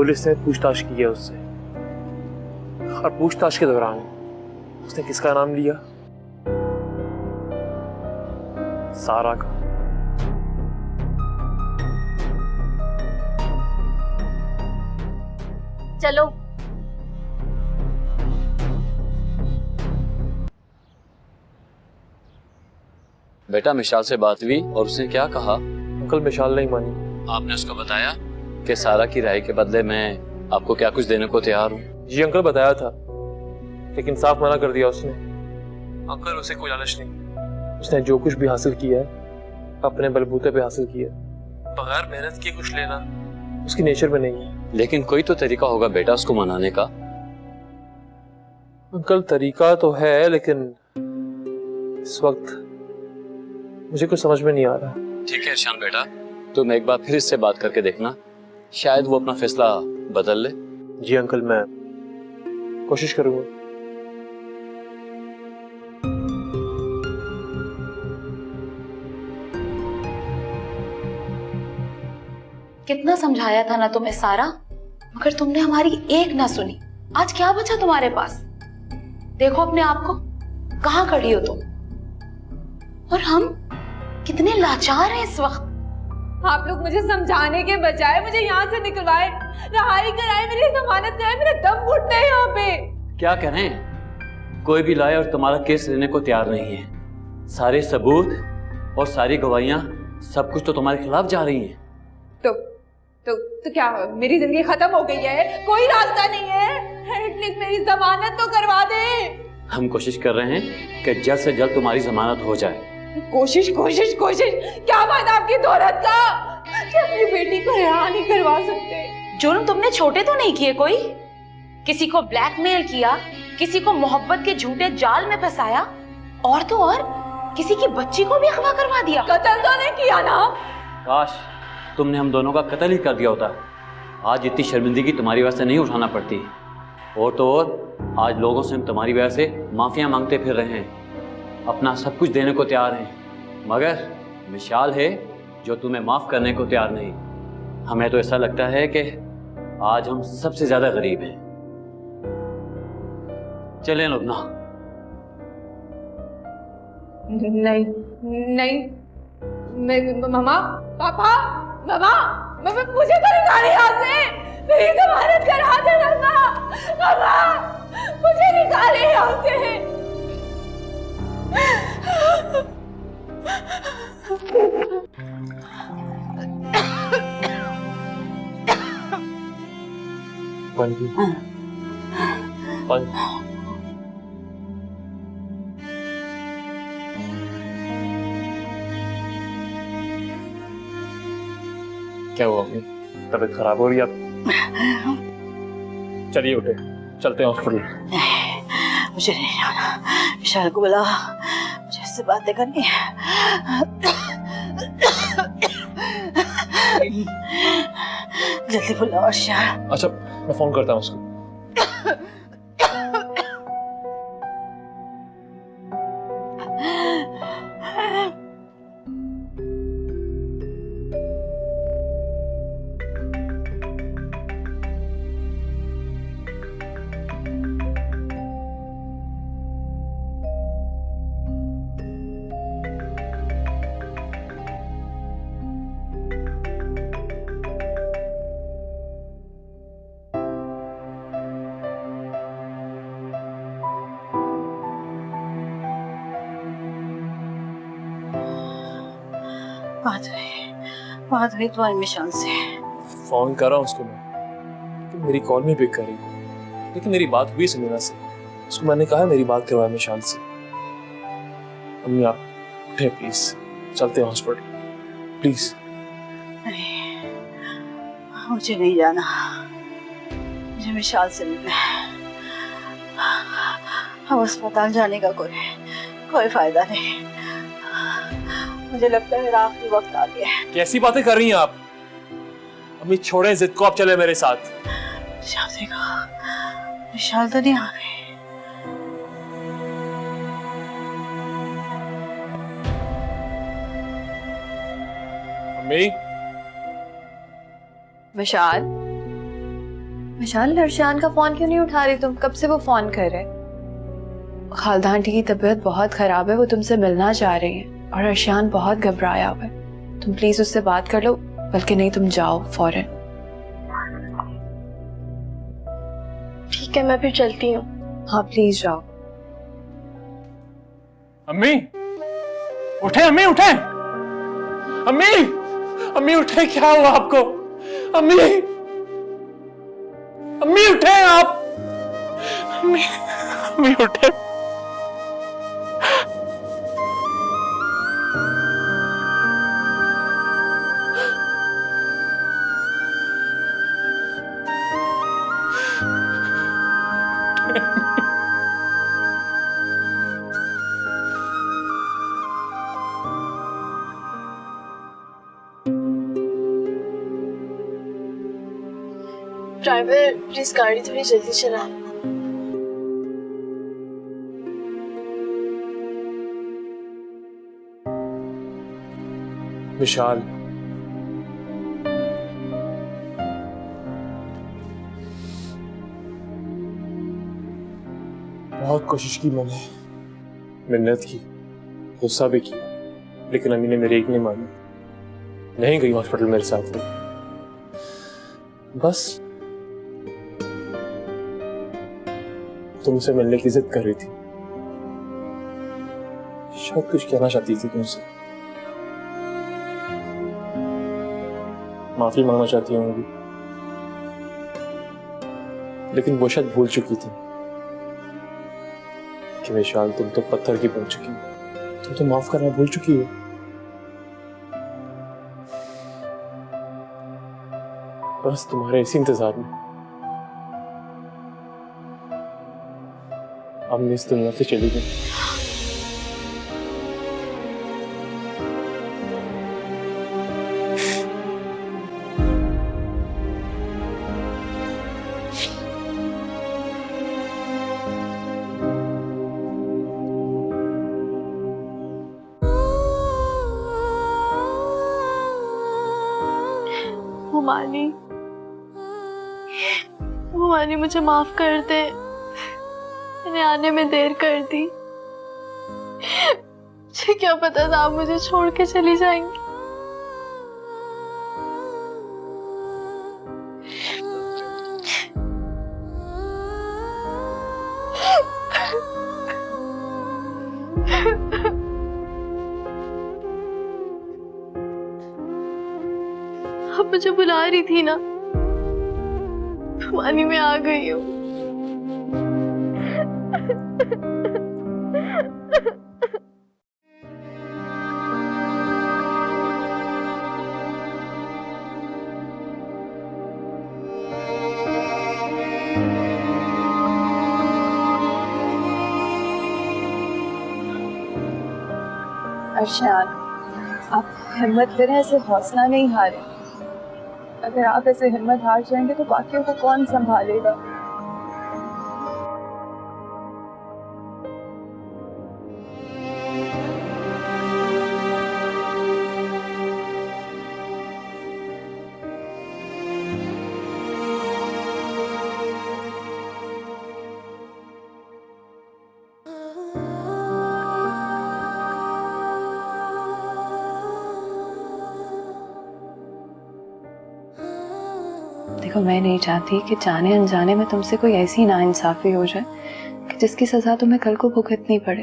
Police ने पूछताछ की है उससे, और पूछताछ के दौरान उसने किसका नाम लिया? सारा का। चलो। बेटा मिशाल से बात हुई और उसने क्या कहा? अंकल मिशाल नहीं मानी। आपने उसको बताया कि सारा की राय के बदले मैं आपको क्या कुछ देने को तैयार हूँ? जी अंकल, बताया था, लेकिन साफ मना कर दिया उसने। अंकल उसे कोई लालच नहीं, उसने जो कुछ भी हासिल किया है अपने बलबूते पे हासिल किया, बगैर मेहनत किए कुछ लेना उसकी नेचर में नहीं है। लेकिन कोई तो तरीका होगा बेटा उसको मनाने का। अंकल तरीका तो है, लेकिन इस वक्त मुझे कुछ समझ में नहीं आ रहा। ठीक है ईशान बेटा, तुम एक बार फिर इससे बात करके देखना, शायद वो अपना फैसला बदल ले। जी अंकल, मैं कोशिश करूंगा। कितना समझाया था ना तुम्हें सारा, मगर तुमने हमारी एक ना सुनी। आज क्या बचा तुम्हारे पास? देखो अपने आप को, कहाँ खड़ी हो तुम? और हम कितने लाचार हैं इस वक्त। आप लोग मुझे समझाने के बजाय मुझे यहाँ से निकलवाए, रिहाई कराए, मेरी जमानत कराए, मेरा दम घुटना है यहाँ पे। क्या करें, कोई भी लाए और तुम्हारा केस लेने को तैयार नहीं है। सारे सबूत और सारी गवाहियां सब कुछ तो तुम्हारे खिलाफ जा रही हैं। तो क्या मेरी जिंदगी खत्म हो गई है? कोई रास्ता नहीं है? एटलीस्ट मेरी जमानत तो करवा दे। हम कोशिश कर रहे हैं कि जल्द से जल्द तुम्हारी जमानत हो जाए। कोशिश कोशिश कोशिश, क्या फायदा आपकी दौलत का कि अपनी बेटी को रिहा नहीं करवा सकते? जुर्म तुमने छोटे तो नहीं किए कोई? किसी को ब्लैकमेल किया, किसी को मोहब्बत के झूठे जाल में फंसाया, और तो और किसी की बच्ची को भी अगवा करवा दिया। कत्ल तो नहीं किया ना? काश तुमने हम दोनों का कत्ल ही कर दिया होता, आज इतनी शर्मिंदगी तुम्हारी वजह से नहीं उठाना पड़ती। और तो और आज लोगों से हम तुम्हारी वजह से माफिया मांगते फिर रहे हैं, अपना सब कुछ देने को तैयार हैं, मगर मिशाल है जो तुम्हें माफ करने को तैयार नहीं। हमें तो ऐसा लगता है कि आज हम सबसे ज्यादा गरीब हैं। चलें लुबना। नहीं नहीं, मामा, पापा, मामा, मुझे तो निकाले यहाँ से, मेरी जमानत करा दे मामा, मुझे निकाले यहाँ से। क्या हुआ अपनी तबीयत खराब हो रही है आपकी? चलिए उठे, चलते हैं हॉस्पिटल। मुझे नहीं जाना, विशाल को बुला, मुझे इससे बातें करनी है। जल्दी बुलाओ अर्शद। अच्छा मैं फोन करता हूँ उसको। बात हुई तुम्हारी मिशाल से? फोन कर रहा हूँ उसको मैं, लेकिन मेरी कॉल नहीं पिक कर रही। लेकिन मेरी बात हुई समीना से, उसको मैंने कहा मेरी बात करवाए मिशाल से। अम्मी आप उठे प्लीज, चलते हैं हॉस्पिटल प्लीज। नहीं, मुझे नहीं जाना, मुझे मिशाल से मिलना है। अब अस्पताल जाने का कोई फायदा नहीं। मुझे लगता है मेरा आखिरी वक्त आ गया है। कैसी बातें कर रही हैं आप? अम्मी छोड़ें जिद को, आप चले मेरे साथ। विशाल तो नहीं आ गई। अम्मी, विशाल, विशाल, अर्शान का फोन क्यों नहीं उठा रही तुम? कब से वो फोन कर रहे? खालदा आंटी की तबीयत बहुत खराब है, वो तुमसे मिलना चाह रही हैं और अर्शान बहुत घबराया हुआ है। तुम प्लीज उससे बात कर लो, बल्कि नहीं तुम जाओ फौरन। ठीक है, मैं फिर चलती हूँ। हाँ प्लीज जाओ। अम्मी उठे, अम्मी उठे, अम्मी, अम्मी उठे, क्या हुआ आपको? अम्मी, अम्मी उठे आप, अम्मी, अम्मी उठे। ड्राइवर प्लीज गाड़ी थोड़ी जल्दी चला। विशाल, बहुत कोशिश की मैंने, मिन्नत की, गुस्सा भी किया, लेकिन अम्मी ने मेरी एक नहीं मानी। नहीं गई हॉस्पिटल मेरे साथ वो। बस तुमसे मिलने की जिद कर रही थी, शायद कुछ कहना चाहती थी तुमसे, माफी मांगना चाहती होंगी, लेकिन वो शायद भूल चुकी थी कि विशाल तुम तो पत्थर की बन चुकी हो, तुम तो माफ करना भूल चुकी हो। बस तुम्हारे इसी इंतजार में अम्मी इस दुनिया से चली गई। हुमानी, मुझे माफ कर दे, मैंने आने में देर कर दी। मुझे क्या पता था आप मुझे छोड़ के चली जाएंगी। आप मुझे बुला रही थी ना, पानी में आ गई हूँ। अर्शान, आप हिम्मत करें, ऐसे हौसला नहीं हारें। अगर आप ऐसे हिम्मत हार जाएंगे तो बाकियों को कौन संभालेगा? देखो, मैं नहीं चाहती कि जाने अनजाने में तुमसे कोई ऐसी नाइंसाफी हो जाए कि जिसकी सजा तुम्हें कल को भुगतनी पड़े।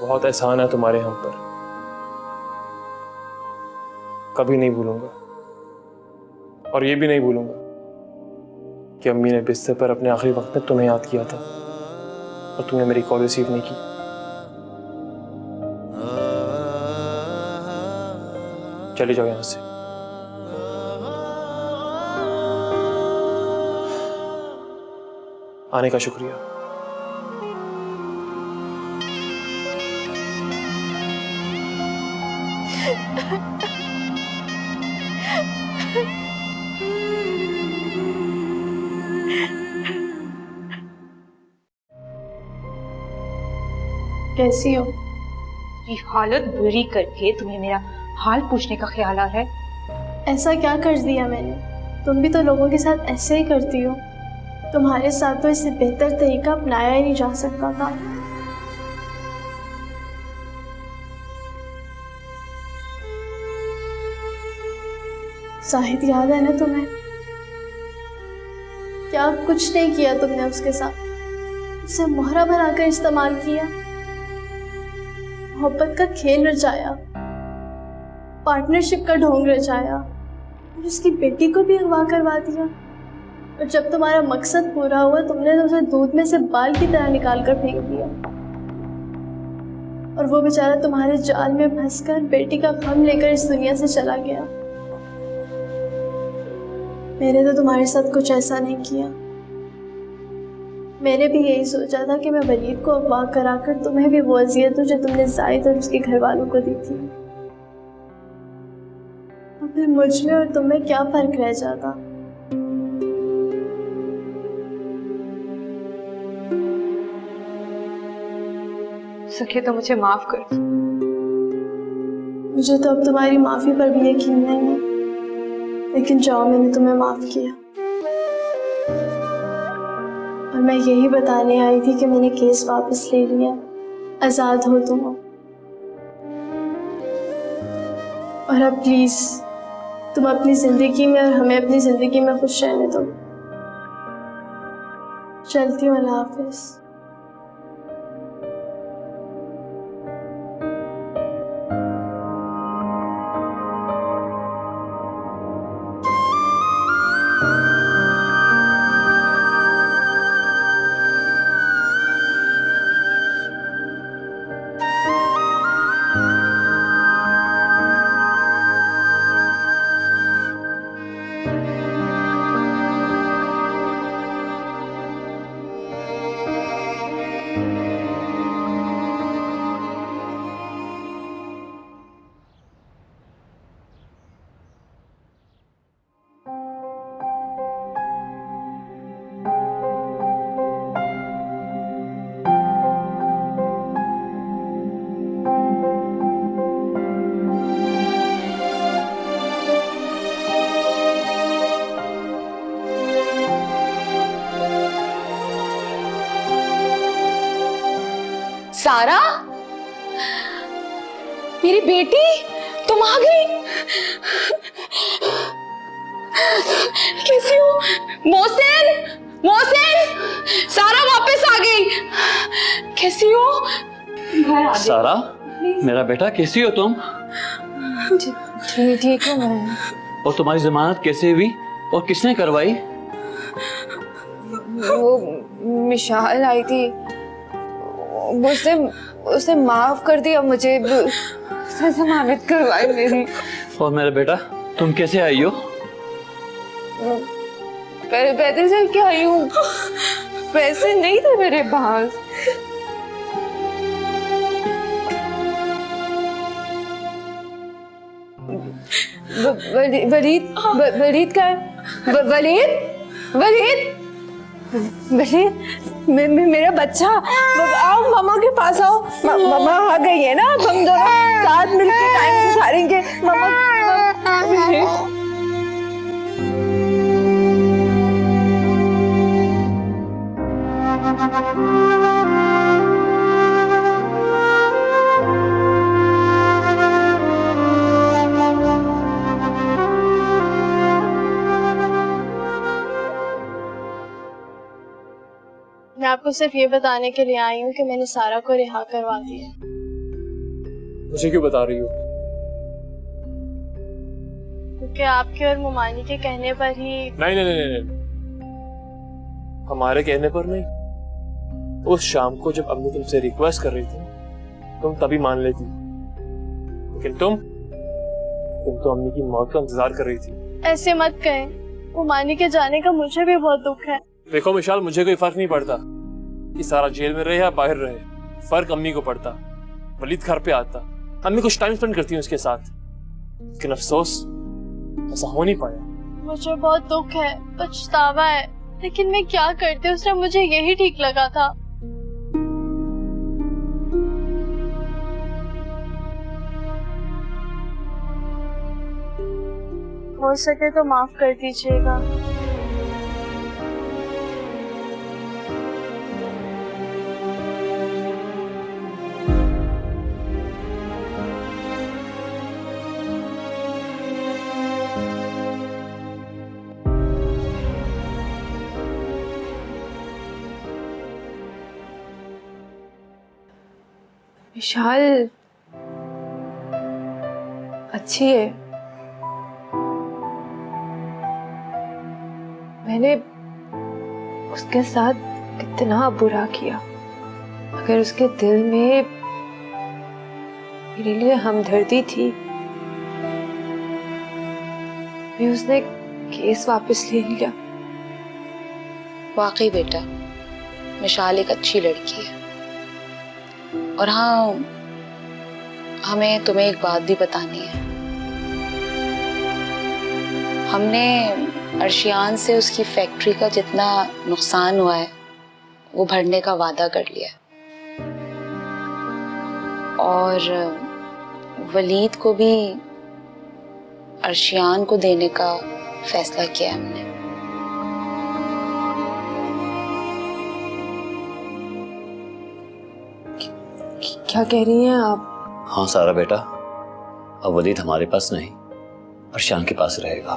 बहुत एहसान है तुम्हारे हम पर, कभी नहीं भूलूंगा। और ये भी नहीं भूलूंगा कि अम्मी ने बिस्तर पर अपने आखिरी वक्त में तुम्हें याद किया था और तुमने मेरी कॉल रिसीव नहीं की। चले जाओ यहां से। आने का शुक्रिया। कैसी हो? ये हालत बुरी करके तुम्हें मेरा हाल पूछने का ख्याल आ रहा है? ऐसा क्या कर दिया मैंने? तुम भी तो लोगों के साथ ऐसे ही करती हो। तुम्हारे साथ तो इससे बेहतर तरीका अपनाया ही नहीं जा सकता था। शाहिद याद है ना तुम्हें? क्या कुछ नहीं किया तुमने उसके साथ? उसे मोहरा बनाकर इस्तेमाल किया, मोहब्बत का खेल रचाया, पार्टनरशिप का ढोंग रचाया और उसकी बेटी को भी अगवा करवा दिया। और जब तुम्हारा मकसद पूरा हुआ, तुमने तो उसे दूध में से बाल की तरह निकाल कर फेंक दिया। और वो बेचारा तुम्हारे जाल में फंसकर बेटी का गम लेकर इस दुनिया से चला गया। मैंने तो तुम्हारे साथ कुछ ऐसा नहीं किया। मैंने भी यही सोचा था कि मैं वलीद को अगवा कराकर तुम्हें भी वो अजियत दूं जो तुमने जाहिद और उसके घर वालों को दी थी। और फिर मुझ में और तुम में क्या फर्क रह जाता? सखी तो मुझे माफ कर दो। मुझे तो अब तुम्हारी माफी पर भी यकीन नहीं है, लेकिन जाओ, मैंने तुम्हें माफ किया। और मैं यही बताने आई थी कि मैंने केस वापस ले लिया, आजाद हो तुम। और अब प्लीज तुम अपनी जिंदगी में और हमें अपनी जिंदगी में खुश रहने दो। चलती हूँ, अल्लाह हाफिज। सारा, मेरी बेटी, तुम आ गई। कैसी हो? मोहसिन, मोहसिन, सारा वापस आ गई। कैसी हो? सारा, मेरा बेटा, कैसी हो तुम? ठीक हूँ मैं। और तुम्हारी जमानत कैसे हुई और किसने करवाई? वो मिशाल आई थी, उसने माफ कर दिया मुझे, उसने जमानत करवाई मेरी। और मेरा बेटा, तुम कैसे आई हो? पैदल चल के आई हूँ, पैसे नहीं थे मेरे पास। वलीद, वलीद का वलीद, वलीद, वलीद, मेरा बच्चा, आओ मामा के पास आओ। मामा आ गई है ना, हम दोनों साथ मिलकर टाइम गुजारेंगे। मामा, मैं आपको सिर्फ ये बताने के लिए आई हूँ कि मैंने सारा को रिहा करवा दिया। मुझे क्यों बता रही हो? क्योंकि आपके और मुमानी के कहने पर ही। नहीं नहीं नहीं नहीं, हमारे कहने पर नहीं। उस शाम को जब अम्मी तुमसे रिक्वेस्ट कर रही थी, तुम तभी मान लेती, लेकिन तुम तो अम्मी की मौत का इंतजार कर रही थी। ऐसे मत कहें, मुमानी के जाने का मुझे भी बहुत दुख है। देखो विशाल, मुझे कोई फर्क नहीं पड़ता कि सारा जेल में रहे या बाहर रहे, फर्क अम्मी को पड़ता। वलीद घर पे आता, अम्मी कुछ टाइम स्पेंड करती है उसके साथ, लेकिन अफसोस ऐसा हो नहीं पाया। मुझे बहुत दुख है, पछतावा है, लेकिन मैं क्या करती, उसने मुझे यही ठीक लगा था। हो सके तो माफ कर दीजिएगा। विशाल अच्छी है। मैंने उसके साथ कितना बुरा किया, अगर उसके दिल में मेरे लिए हमदर्दी थी भी उसने केस वापस ले लिया। वाकई बेटा, मिशाल एक अच्छी लड़की है। और हाँ, हमें तुम्हें एक बात भी बतानी है। हमने अर्शियान से उसकी फैक्ट्री का जितना नुकसान हुआ है वो भरने का वादा कर लिया है। और वलीद को भी अर्शियान को देने का फैसला किया है हमने। क्या कह रही हैं आप? हाँ सारा बेटा, अब वलीद हमारे पास नहीं, अर्शियान के पास रहेगा।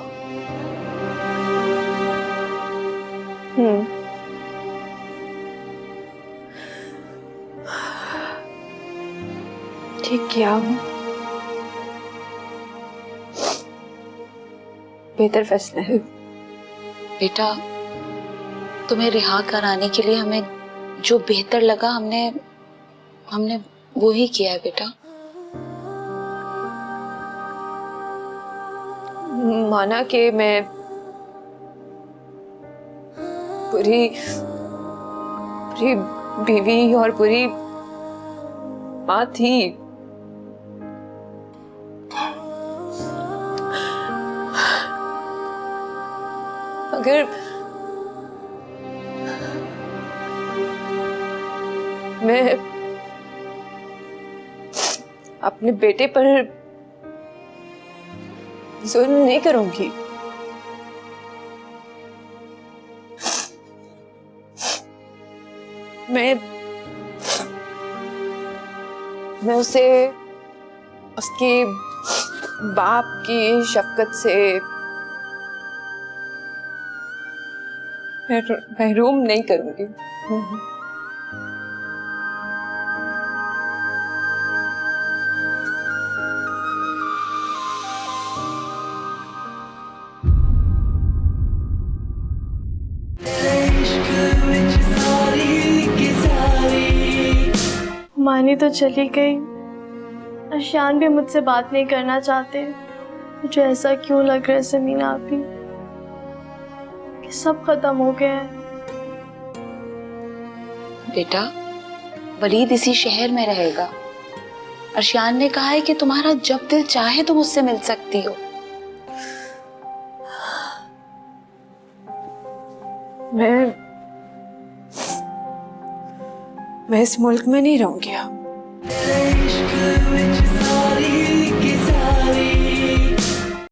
ठीक किया, बेहतर फैसला है। बेटा, तुम्हें रिहा कराने के लिए हमें जो बेहतर लगा हमने वो ही किया है बेटा। माना कि मैं पूरी बीवी और पूरी माँ थी, मगर मैं अपने बेटे पर जुल्म नहीं करूंगी। मैं उसे उसके बाप की शफकत से महरूम नहीं करूंगी। मानी तो चली गई, अर्शियान भी मुझसे बात नहीं करना चाहते। मुझे ऐसा क्यों लग रहा है समीना आपी कि सब खत्म हो गया है। बेटा, वलीद इसी शहर में रहेगा। अर्शियान ने कहा है कि तुम्हारा जब दिल चाहे तुम उससे मिल सकती हो। मैं इस मुल्क में नहीं रहूंगी अब।